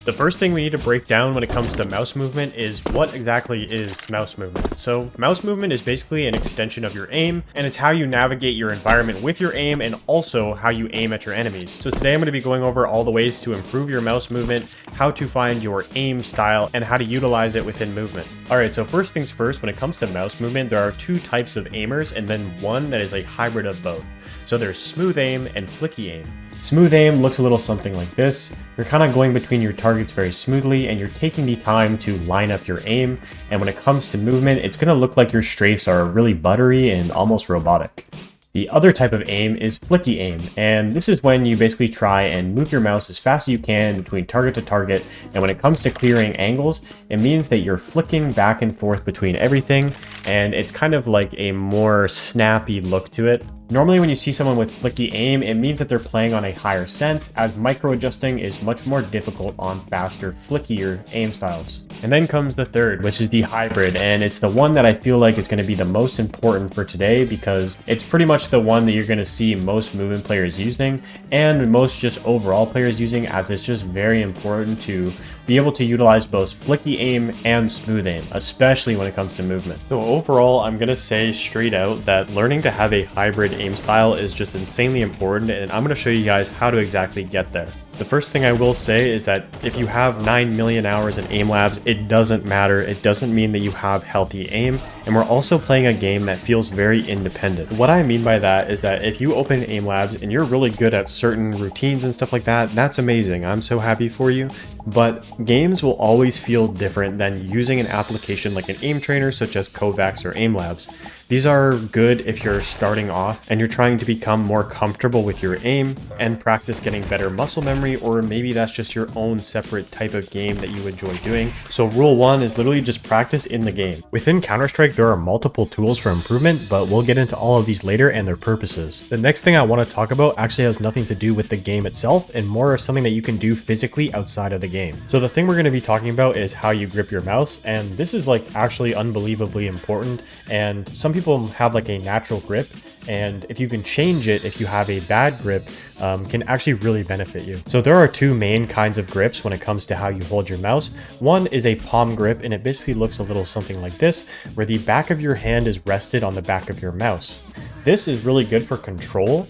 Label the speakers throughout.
Speaker 1: The first thing we need to break down when it comes to mouse movement is what exactly is mouse movement. So mouse movement is basically an extension of your aim, and it's how you navigate your environment with your aim and also how you aim at your enemies. So today I'm going to be going over all the ways to improve your mouse movement, how to find your aim style, and how to utilize it within movement. Alright, so first things first, when it comes to mouse movement, there are two types of aimers and then one that is a hybrid of both. So there's smooth aim and flicky aim. Smooth aim looks a little something like this. You're kind of going between your targets very smoothly and you're taking the time to line up your aim. And when it comes to movement, it's going to look like your strafes are really buttery and almost robotic. The other type of aim is flicky aim, and this is when you basically try and move your mouse as fast as you can between target to target, and when it comes to clearing angles, it means that you're flicking back and forth between everything, and it's kind of like a more snappy look to it. Normally when you see someone with flicky aim, it means that they're playing on a higher sense, as micro adjusting is much more difficult on faster, flickier aim styles. And then comes the third, which is the hybrid, and it's the one that I feel like is going to be the most important for today because it's pretty much the one that you're going to see most movement players using and most just overall players using, as it's just very important to be able to utilize both flicky aim and smooth aim, especially when it comes to movement. So overall, I'm going to say straight out that learning to have a hybrid aim style is just insanely important, and I'm going to show you guys how to exactly get there. The first thing I will say is that if you have 9 million hours in aim labs, it doesn't matter. It doesn't mean that you have healthy aim, and we're also playing a game that feels very independent. What I mean by that is that if you open aim labs and you're really good at certain routines and stuff like that, that's amazing. I'm so happy for you. But games will always feel different than using an application like an aim trainer such as Kovacs or aim labs. These are good if you're starting off and you're trying to become more comfortable with your aim and practice getting better muscle memory, or maybe that's just your own separate type of game that you enjoy doing. So rule one is literally just practice in the game. Within Counter-Strike, there are multiple tools for improvement, but we'll get into all of these later and their purposes. The next thing I want to talk about actually has nothing to do with the game itself and more something that you can do physically outside of the game. So the thing we're going to be talking about is how you grip your mouse, and this is like actually unbelievably important, and some people have like a natural grip, and if you can change it, if you have a bad grip, can actually really benefit you. So there are two main kinds of grips when it comes to how you hold your mouse. One is a palm grip, and it basically looks a little something like this, where the back of your hand is rested on the back of your mouse. This is really good for control.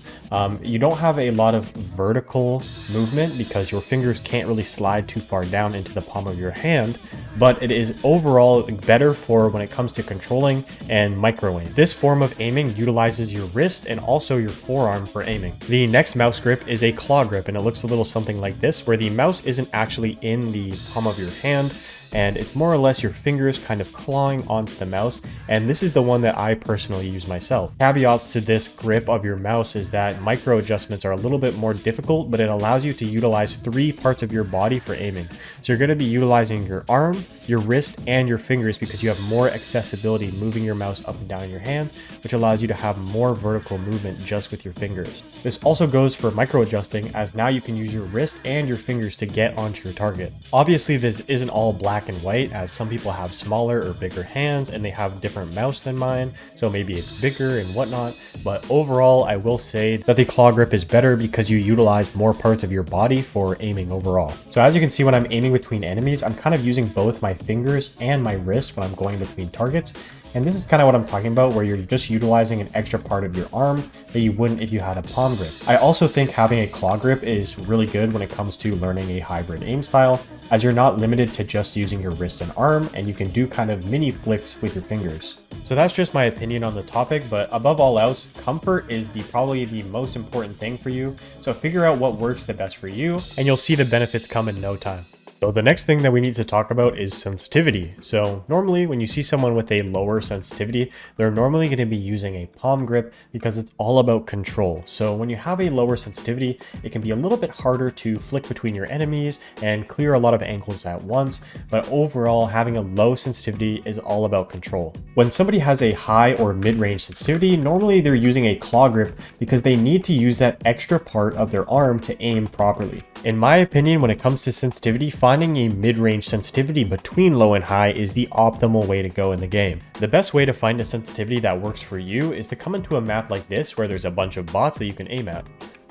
Speaker 1: You don't have a lot of vertical movement because your fingers can't really slide too far down into the palm of your hand, but it is overall better for when it comes to controlling and micro aim. This form of aiming utilizes your wrist and also your forearm for aiming. The next mouse grip is a claw grip, and it looks a little something like this, where the mouse isn't actually in the palm of your hand, and it's more or less your fingers kind of clawing onto the mouse, and this is the one that I personally use myself. Caveats to this grip of your mouse is that micro adjustments are a little bit more difficult, but it allows you to utilize 3 parts of your body for aiming. So you're going to be utilizing your arm, your wrist, and your fingers because you have more accessibility moving your mouse up and down your hand, which allows you to have more vertical movement just with your fingers. This also goes for micro adjusting, as now you can use your wrist and your fingers to get onto your target. Obviously this isn't all black and white, as some people have smaller or bigger hands and they have different mouse than mine, so maybe it's bigger and whatnot, but overall I will say that the claw grip is better because you utilize more parts of your body for aiming overall. So as you can see, when I'm aiming between enemies, I'm kind of using both my fingers and my wrist when I'm going between targets. And this is kind of what I'm talking about, where you're just utilizing an extra part of your arm that you wouldn't if you had a palm grip. I also think having a claw grip is really good when it comes to learning a hybrid aim style, as you're not limited to just using your wrist and arm, and you can do kind of mini flicks with your fingers. So that's just my opinion on the topic, but above all else, comfort is probably the most important thing for you. So figure out what works the best for you, and you'll see the benefits come in no time. So the next thing that we need to talk about is sensitivity. So normally when you see someone with a lower sensitivity, they're normally going to be using a palm grip because it's all about control. So when you have a lower sensitivity, it can be a little bit harder to flick between your enemies and clear a lot of angles at once. But overall, having a low sensitivity is all about control. When somebody has a high or mid-range sensitivity, normally they're using a claw grip because they need to use that extra part of their arm to aim properly. In my opinion, when it comes to sensitivity, finding a mid-range sensitivity between low and high is the optimal way to go in the game. The best way to find a sensitivity that works for you is to come into a map like this where there's a bunch of bots that you can aim at.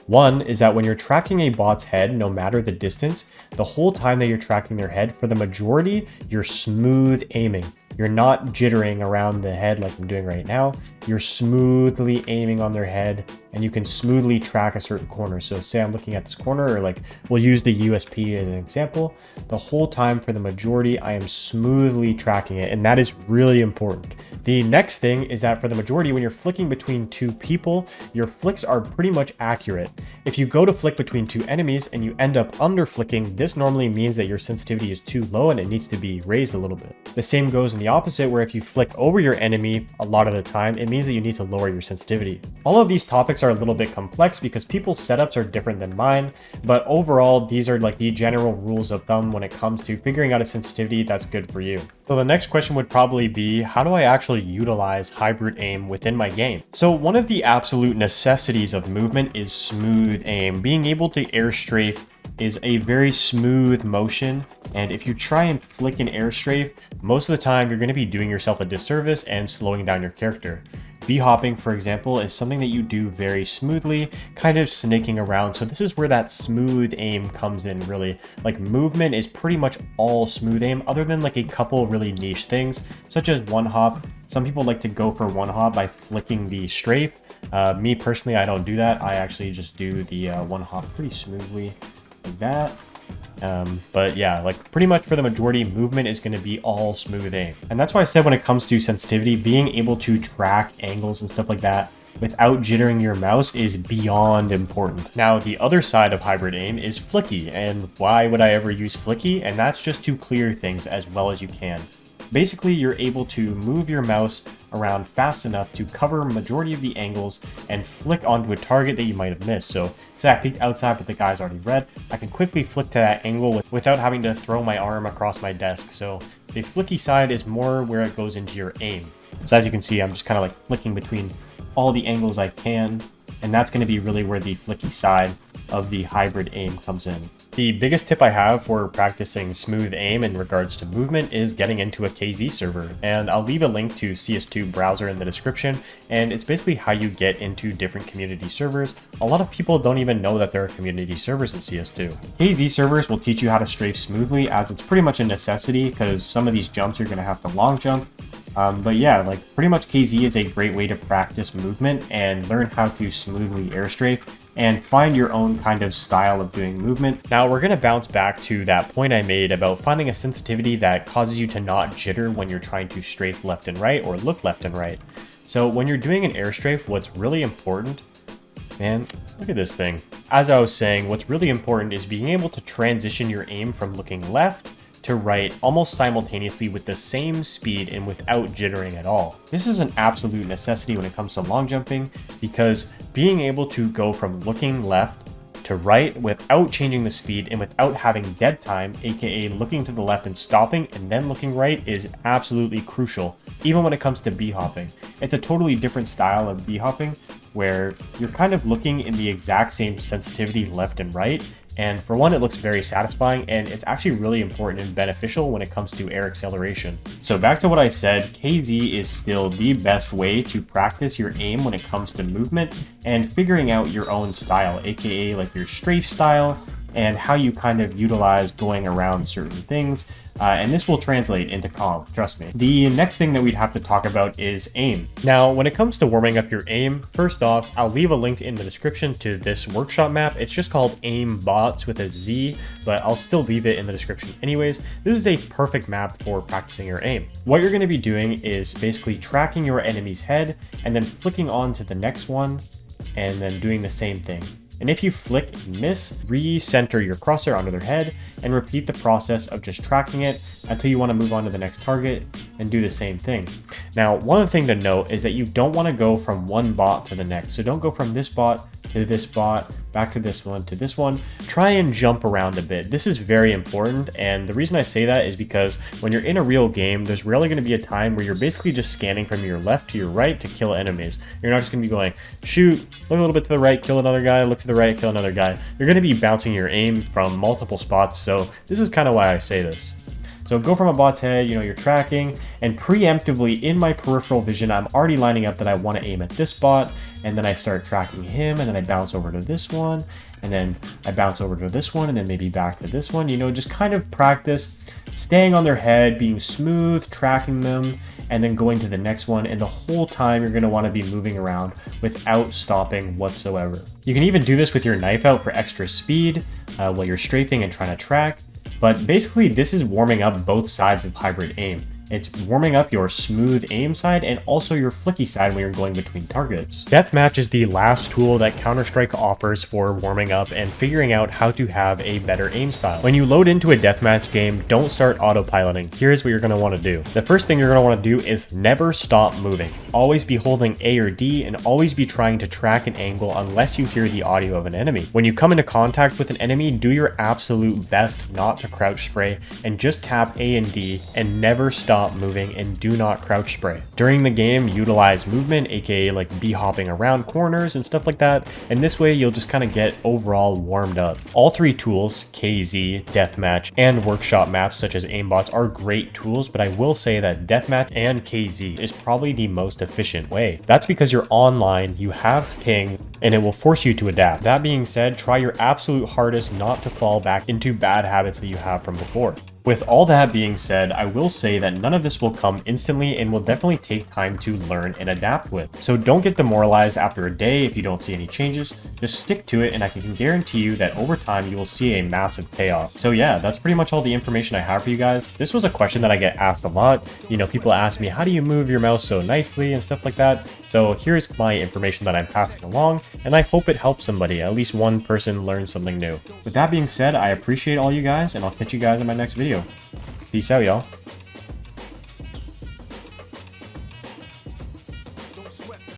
Speaker 1: One is that when you're tracking a bot's head, no matter the distance, the whole time that you're tracking their head, for the majority, you're smooth aiming. You're not jittering around the head like I'm doing right now. You're smoothly aiming on their head, and you can smoothly track a certain corner. So say I'm looking at this corner, or like we'll use the USP as an example. The whole time for the majority, I am smoothly tracking it, and that is really important. The next thing is that for the majority, when you're flicking between two people, your flicks are pretty much accurate. If you go to flick between two enemies and you end up under flicking, this normally means that your sensitivity is too low and it needs to be raised a little bit. The same goes in the opposite, where if you flick over your enemy a lot of the time, it means that you need to lower your sensitivity. All of these topics are a little bit complex because people's setups are different than mine, but overall, these are like the general rules of thumb when it comes to figuring out a sensitivity that's good for you. So the next question would probably be, how do I actually utilize hybrid aim within my game? So one of the absolute necessities of movement is smooth aim. Being able to air strafe is a very smooth motion, and if you try and flick an air strafe, most of the time you're going to be doing yourself a disservice and slowing down your character. B-hopping, for example, is something that you do very smoothly, kind of snaking around. So this is where that smooth aim comes in, really. Like, movement is pretty much all smooth aim, other than like a couple really niche things, such as one hop. Some people like to go for one hop by flicking the strafe. Me personally, I don't do that. I actually just do the one hop pretty smoothly like that. But yeah, like pretty much for the majority, movement is going to be all smooth aim. And that's why I said when it comes to sensitivity, being able to track angles and stuff like that without jittering your mouse is beyond important. Now, the other side of hybrid aim is flicky. And why would I ever use flicky? And that's just to clear things as well as you can. Basically, you're able to move your mouse around fast enough to cover majority of the angles and flick onto a target that you might have missed. So say I peeked outside but the guy's already red, I can quickly flick to that angle without having to throw my arm across my desk. So the flicky side is more where it goes into your aim. So as you can see, I'm just kind of like flicking between all the angles I can, and that's going to be really where the flicky side of the hybrid aim comes in. The biggest tip I have for practicing smooth aim in regards to movement is getting into a KZ server, and I'll leave a link to CS2 browser in the description, and it's basically how you get into different community servers. A lot of people don't even know that there are community servers in CS2. KZ servers will teach you how to strafe smoothly, as it's pretty much a necessity because some of these jumps you're going to have to long jump. But yeah, like pretty much KZ is a great way to practice movement and learn how to smoothly air strafe and find your own kind of style of doing movement. Now we're going to bounce back to that point I made about finding a sensitivity that causes you to not jitter when you're trying to strafe left and right or look left and right. So when you're doing an air strafe, what's really important, man, look at this thing. As I was saying, what's really important is being able to transition your aim from looking left to right almost simultaneously with the same speed and without jittering at all. This is an absolute necessity when it comes to long jumping, because being able to go from looking left to right without changing the speed and without having dead time, aka looking to the left and stopping and then looking right, is absolutely crucial, even when it comes to b-hopping. It's a totally different style of b-hopping where you're kind of looking in the exact same sensitivity left and right. And for one, it looks very satisfying, and it's actually really important and beneficial when it comes to air acceleration. So back to what I said, KZ is still the best way to practice your aim when it comes to movement and figuring out your own style, aka like your strafe style and how you kind of utilize going around certain things. And this will translate into comp, trust me. The next thing that we'd have to talk about is aim. Now, when it comes to warming up your aim, first off, I'll leave a link in the description to this workshop map. It's just called Aim Bots with a Z, but I'll still leave it in the description anyways. This is a perfect map for practicing your aim. What you're going to be doing is basically tracking your enemy's head and then flicking on to the next one and then doing the same thing. And if you flick and miss, recenter your crosshair onto their head and repeat the process of just tracking it until you want to move on to the next target and do the same thing. Now, one thing to note is that you don't want to go from one bot to the next. So don't go from this bot to this bot, back to this one, to this one. Try and jump around a bit. This is very important, and the reason I say that is because when you're in a real game, there's rarely going to be a time where you're basically just scanning from your left to your right to kill enemies. You're not just going to be going, shoot, look a little bit to the right, kill another guy, look to the right, kill another guy. You're going to be bouncing your aim from multiple spots, so this is kind of why I say this. So go from a bot's head, you're tracking, and preemptively in my peripheral vision, I'm already lining up that I want to aim at this bot, and then I start tracking him, and then I bounce over to this one, and then I bounce over to this one, and then maybe back to this one. Just kind of practice staying on their head, being smooth, tracking them, and then going to the next one. And the whole time you're going to want to be moving around without stopping whatsoever. You can even do this with your knife out for extra speed while you're strafing and trying to track. But basically, this is warming up both sides of hybrid aim. It's warming up your smooth aim side and also your flicky side when you're going between targets. Deathmatch is the last tool that Counter-Strike offers for warming up and figuring out how to have a better aim style. When you load into a deathmatch game, don't start autopiloting. Here's what you're going to want to do. The first thing you're going to want to do is never stop moving. Always be holding A or D and always be trying to track an angle unless you hear the audio of an enemy. When you come into contact with an enemy, do your absolute best not to crouch spray and just tap A and D and never stop moving, and do not crouch spray. During the game, utilize movement, aka like be hopping around corners and stuff like that, and this way you'll just kind of get overall warmed up. All three tools, KZ, Deathmatch, and workshop maps such as aimbots are great tools, but I will say that Deathmatch and KZ is probably the most efficient way. That's because you're online, you have ping, and it will force you to adapt. That being said, try your absolute hardest not to fall back into bad habits that you have from before. With all that being said, I will say that none of this will come instantly and will definitely take time to learn and adapt with. So don't get demoralized after a day if you don't see any changes. Just stick to it, and I can guarantee you that over time you will see a massive payoff. So yeah, that's pretty much all the information I have for you guys. This was a question that I get asked a lot. People ask me, how do you move your mouse so nicely and stuff like that? So here's my information that I'm passing along, and I hope it helps somebody. At least one person learns something new. With that being said, I appreciate all you guys, and I'll catch you guys in my next video. Peace out, y'all.